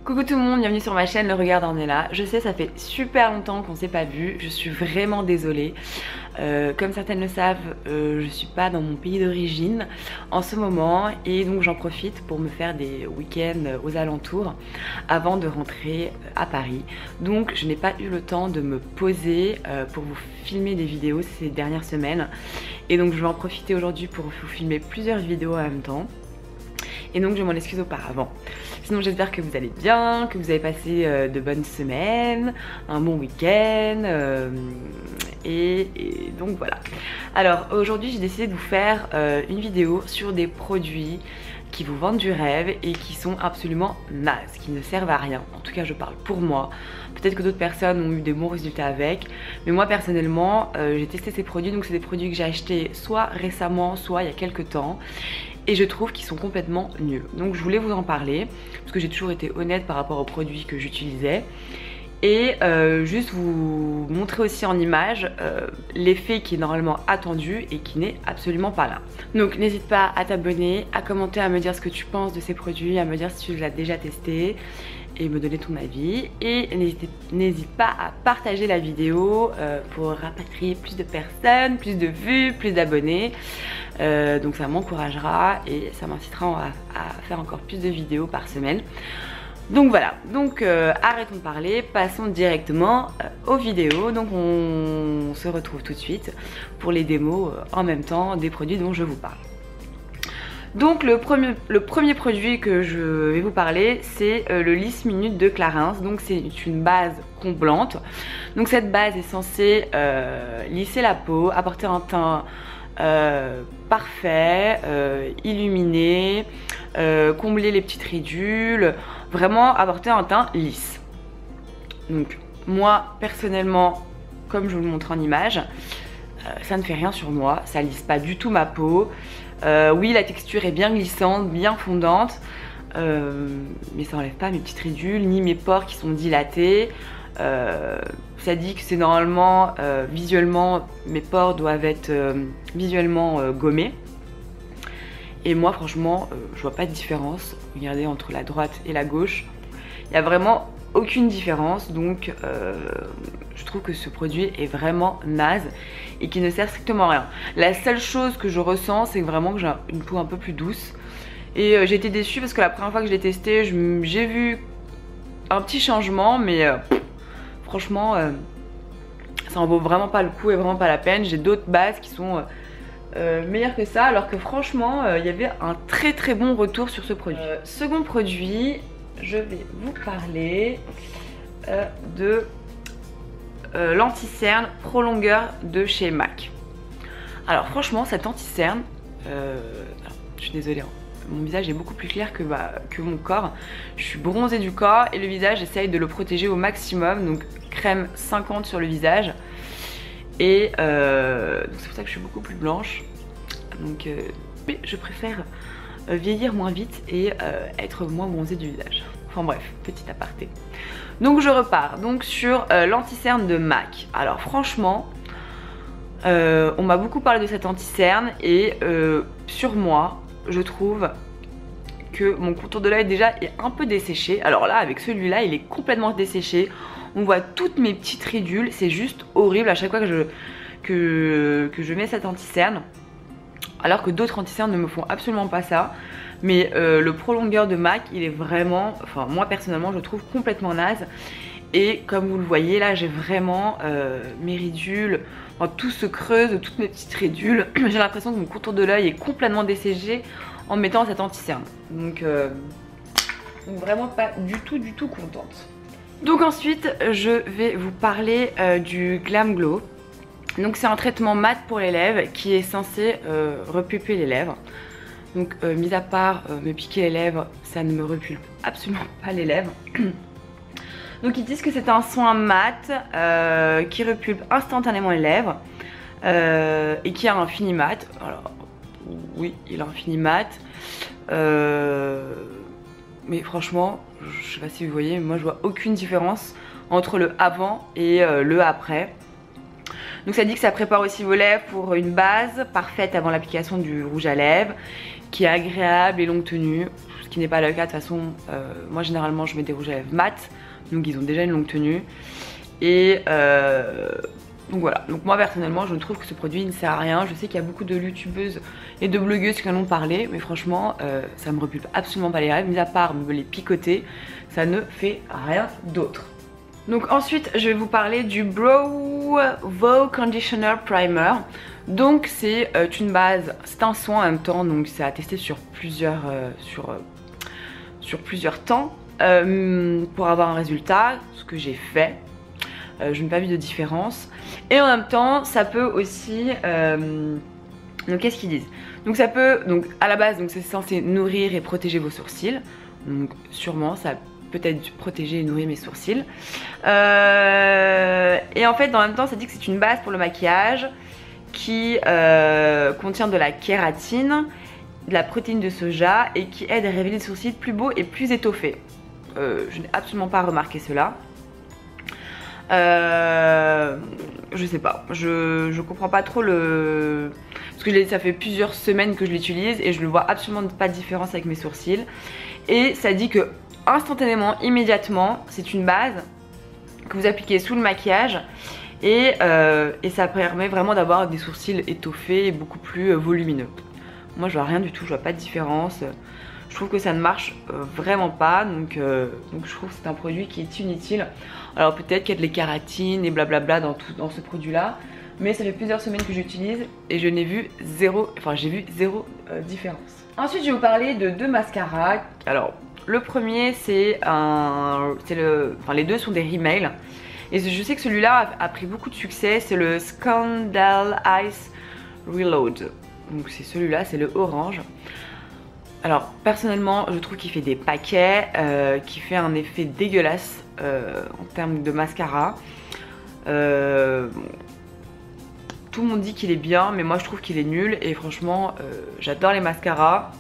Coucou tout le monde, bienvenue sur ma chaîne Le Regard d'Ornella. Je sais, ça fait super longtemps qu'on s'est pas vu, je suis vraiment désolée. Comme certaines le savent, je suis pas dans mon pays d'origine en ce moment et donc j'en profite pour me faire des week-ends aux alentours avant de rentrer à Paris. Donc je n'ai pas eu le temps de me poser pour vous filmer des vidéos ces dernières semaines et donc je vais en profiter aujourd'hui pour vous filmer plusieurs vidéos en même temps. Et donc je m'en excuse auparavant. Sinon j'espère que vous allez bien, que vous avez passé de bonnes semaines, un bon week-end et donc voilà. Alors aujourd'hui j'ai décidé de vous faire une vidéo sur des produits qui vous vendent du rêve et qui sont absolument nazes, qui ne servent à rien. En tout cas je parle pour moi. Peut-être que d'autres personnes ont eu des bons résultats avec, mais moi personnellement j'ai testé ces produits. Donc c'est des produits que j'ai achetés soit récemment, soit il y a quelques temps. Et je trouve qu'ils sont complètement nuls. Donc je voulais vous en parler, parce que j'ai toujours été honnête par rapport aux produits que j'utilisais. Et juste vous montrer aussi en image l'effet qui est normalement attendu et qui n'est absolument pas là. Donc n'hésite pas à t'abonner, à commenter, à me dire ce que tu penses de ces produits, à me dire si tu l'as déjà testé et me donner ton avis. Et n'hésite pas à partager la vidéo pour rapatrier plus de personnes, plus de vues, plus d'abonnés. Donc ça m'encouragera et ça m'incitera à faire encore plus de vidéos par semaine. Donc voilà, donc arrêtons de parler, passons directement aux vidéos. Donc on se retrouve tout de suite pour les démos en même temps des produits dont je vous parle. Donc le premier produit que je vais vous parler, c'est le Lisse Minute de Clarins. Donc c'est une base comblante. Donc cette base est censée lisser la peau, apporter un teint parfait, illuminé, combler les petites ridules, vraiment apporter un teint lisse. Donc moi personnellement, comme je vous le montre en image, ça ne fait rien sur moi, ça lisse pas du tout ma peau. Oui, la texture est bien glissante, bien fondante, mais ça n'enlève pas mes petites ridules ni mes pores qui sont dilatés. Ça dit que c'est normalement visuellement, mes pores doivent être visuellement gommés. Et moi franchement je vois pas de différence. Regardez, entre la droite et la gauche, il n'y a vraiment aucune différence. Donc je trouve que ce produit est vraiment naze et qui ne sert strictement à rien. La seule chose que je ressens, c'est vraiment que j'ai une peau un peu plus douce. Et j'ai été déçue parce que la première fois que je l'ai testé, j'ai vu un petit changement, mais franchement ça en vaut vraiment pas le coup et vraiment pas la peine. J'ai d'autres bases qui sont meilleures que ça, alors que franchement il y avait un très très bon retour sur ce produit. Second produit, je vais vous parler de l'anti-cerne prolongeur de chez MAC. Alors franchement cet anti-cerne, je suis désolée, hein, mon visage est beaucoup plus clair que mon corps. Je suis bronzée du corps et le visage, j'essaye de le protéger au maximum. Donc crème 50 sur le visage. Et c'est pour ça que je suis beaucoup plus blanche. Donc mais je préfère vieillir moins vite et être moins bronzée du visage. Enfin bref, petit aparté. Donc je repars donc sur l'anti-cerne de MAC. Alors franchement, on m'a beaucoup parlé de cet anti-cerne et sur moi, je trouve que mon contour de l'œil déjà est un peu desséché. Alors là, avec celui-là, il est complètement desséché. On voit toutes mes petites ridules, c'est juste horrible à chaque fois que je mets cet anti-cerne. Alors que d'autres anti-cernes ne me font absolument pas ça. Mais le prolongeur de MAC, il est vraiment, enfin moi personnellement, je trouve complètement naze. Et comme vous le voyez, là j'ai vraiment mes ridules, enfin, tout se creuse, toutes mes petites ridules. J'ai l'impression que mon contour de l'œil est complètement desséché en mettant cet anti-cerne. Donc vraiment pas du tout contente. Donc ensuite, je vais vous parler du Glam Glow. Donc c'est un traitement mat pour les lèvres qui est censé repulper les lèvres. Donc mis à part me piquer les lèvres, ça ne me repulpe absolument pas les lèvres. Donc ils disent que c'est un soin mat qui repulpe instantanément les lèvres et qui a un fini mat. Alors oui, il a un fini mat. Mais franchement, je sais pas si vous voyez, moi je vois aucune différence entre le avant et le après. Donc ça dit que ça prépare aussi vos lèvres pour une base parfaite avant l'application du rouge à lèvres, qui est agréable et longue tenue, ce qui n'est pas le cas. De toute façon, moi généralement je mets des rouges à lèvres mat, donc ils ont déjà une longue tenue. Et donc voilà, donc moi personnellement je trouve que ce produit ne sert à rien. Je sais qu'il y a beaucoup de youtubeuses et de blogueuses qui en ont parlé, mais franchement ça me repulpe absolument pas les rêves, mis à part me les picoter, ça ne fait rien d'autre. Donc ensuite je vais vous parler du Brow Conditioner Primer. Donc c'est une base, c'est un soin en même temps, donc c'est à tester sur plusieurs temps pour avoir un résultat, ce que j'ai fait. Je n'ai pas vu de différence. Et en même temps, ça peut aussi... donc qu'est-ce qu'ils disent? Donc ça peut... Donc à la base, c'est censé nourrir et protéger vos sourcils. Donc sûrement, ça peut-être protéger et nourrir mes sourcils. Et en fait, en même temps, ça dit que c'est une base pour le maquillage qui contient de la kératine, de la protéine de soja et qui aide à révéler les sourcils plus beaux et plus étoffés. Je n'ai absolument pas remarqué cela. Je sais pas, je comprends pas trop le... Parce que ça fait plusieurs semaines que je l'utilise et je ne vois absolument pas de différence avec mes sourcils. Et ça dit que instantanément, immédiatement, c'est une base que vous appliquez sous le maquillage et ça permet vraiment d'avoir des sourcils étoffés et beaucoup plus volumineux. Moi je vois rien du tout, je vois pas de différence. Je trouve que ça ne marche vraiment pas, donc je trouve que c'est un produit qui est inutile. Alors peut-être qu'il y a de les kératines et blablabla dans ce produit là, mais ça fait plusieurs semaines que j'utilise et je n'ai vu zéro, j'ai vu zéro différence. Ensuite je vais vous parler de deux mascaras. Alors le premier les deux sont des Rimmel et je sais que celui-là a pris beaucoup de succès, c'est le Scandal Ice Reload. Donc c'est celui-là, c'est le orange. Alors personnellement je trouve qu'il fait des paquets, qui fait un effet dégueulasse en termes de mascara. Tout le monde dit qu'il est bien, mais moi je trouve qu'il est nul et franchement j'adore les mascaras.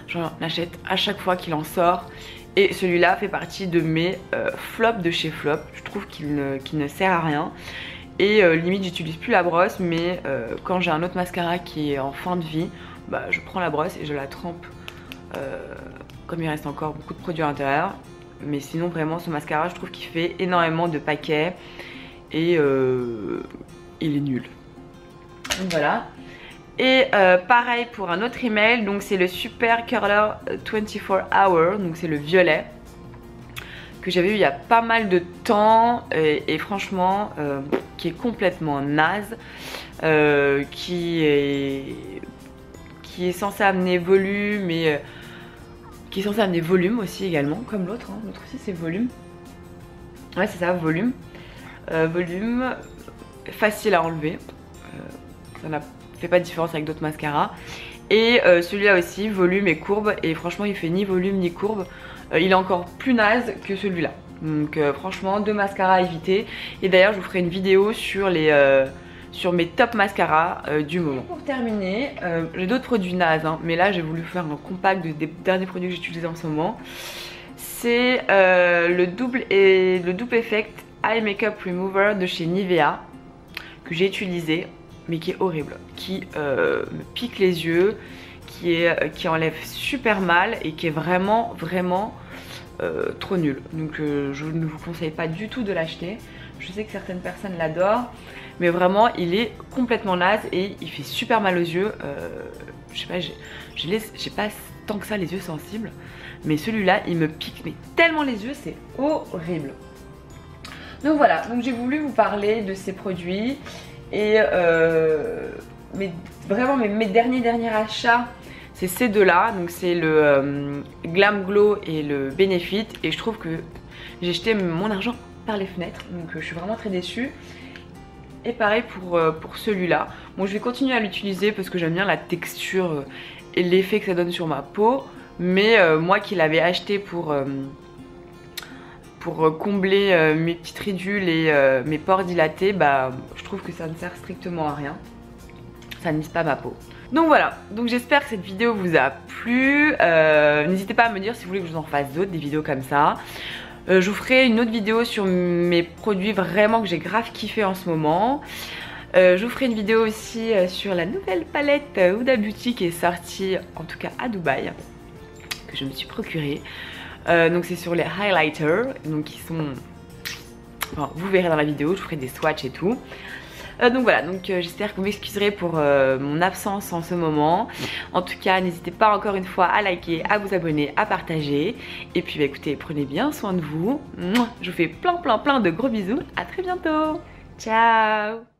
J'en achète à chaque fois qu'il en sort et celui-là fait partie de mes flops de chez Flop. Je trouve qu'il ne sert à rien. Et limite j'utilise plus la brosse, mais quand j'ai un autre mascara qui est en fin de vie, bah, je prends la brosse et je la trempe comme il reste encore beaucoup de produits à l'intérieur. Mais sinon vraiment ce mascara je trouve qu'il fait énormément de paquets et il est nul. Donc voilà. Et pareil pour un autre email, donc c'est le Super Curler 24 Hour, donc c'est le violet que j'avais eu il y a pas mal de temps et franchement qui est complètement naze, qui est censé amener volume et qui est censé amener volume aussi également, comme l'autre, hein. L'autre aussi c'est volume. Ouais c'est ça, volume. Volume, facile à enlever, ça n'a fait pas de différence avec d'autres mascaras. Et celui-là aussi, volume et courbe, et franchement il fait ni volume ni courbe. Il est encore plus naze que celui-là. Donc franchement, deux mascaras à éviter. Et d'ailleurs je vous ferai une vidéo sur mes top mascaras du moment. Pour terminer, j'ai d'autres produits nazes, hein, mais là j'ai voulu faire un compact des derniers produits que j'utilise en ce moment. C'est le double effect Eye Makeup Remover de chez Nivea que j'ai utilisé, mais qui est horrible, qui me pique les yeux, qui enlève super mal et qui est vraiment trop nul. Donc je ne vous conseille pas du tout de l'acheter. Je sais que certaines personnes l'adorent, mais vraiment il est complètement naze et il fait super mal aux yeux. Je sais pas, j'ai pas tant que ça les yeux sensibles, mais celui-là il me pique mais tellement les yeux, c'est horrible. Donc voilà, donc j'ai voulu vous parler de ces produits et vraiment mes derniers achats, c'est ces deux là. Donc c'est le Glam Glow et le Benefit, et je trouve que j'ai jeté mon argent par les fenêtres, donc je suis vraiment très déçue. Et pareil pour celui-là. Bon, je vais continuer à l'utiliser parce que j'aime bien la texture et l'effet que ça donne sur ma peau, mais moi qui l'avais acheté pour combler mes petites ridules et mes pores dilatés, bah je trouve que ça ne sert strictement à rien. Ça n'ise pas ma peau. Donc voilà, donc j'espère que cette vidéo vous a plu. N'hésitez pas à me dire si vous voulez que je vous en fasse d'autres, des vidéos comme ça. Je vous ferai une autre vidéo sur mes produits vraiment que j'ai grave kiffé en ce moment. Je vous ferai une vidéo aussi sur la nouvelle palette Huda Beauty qui est sortie en tout cas à Dubaï, que je me suis procuré. Donc c'est sur les highlighters, donc qui sont... Enfin, vous verrez dans la vidéo, je ferai des swatchs et tout. Donc voilà, j'espère que vous m'excuserez pour mon absence en ce moment. En tout cas, n'hésitez pas encore une fois à liker, à vous abonner, à partager. Et puis bah, écoutez, prenez bien soin de vous. Je vous fais plein de gros bisous. À très bientôt. Ciao.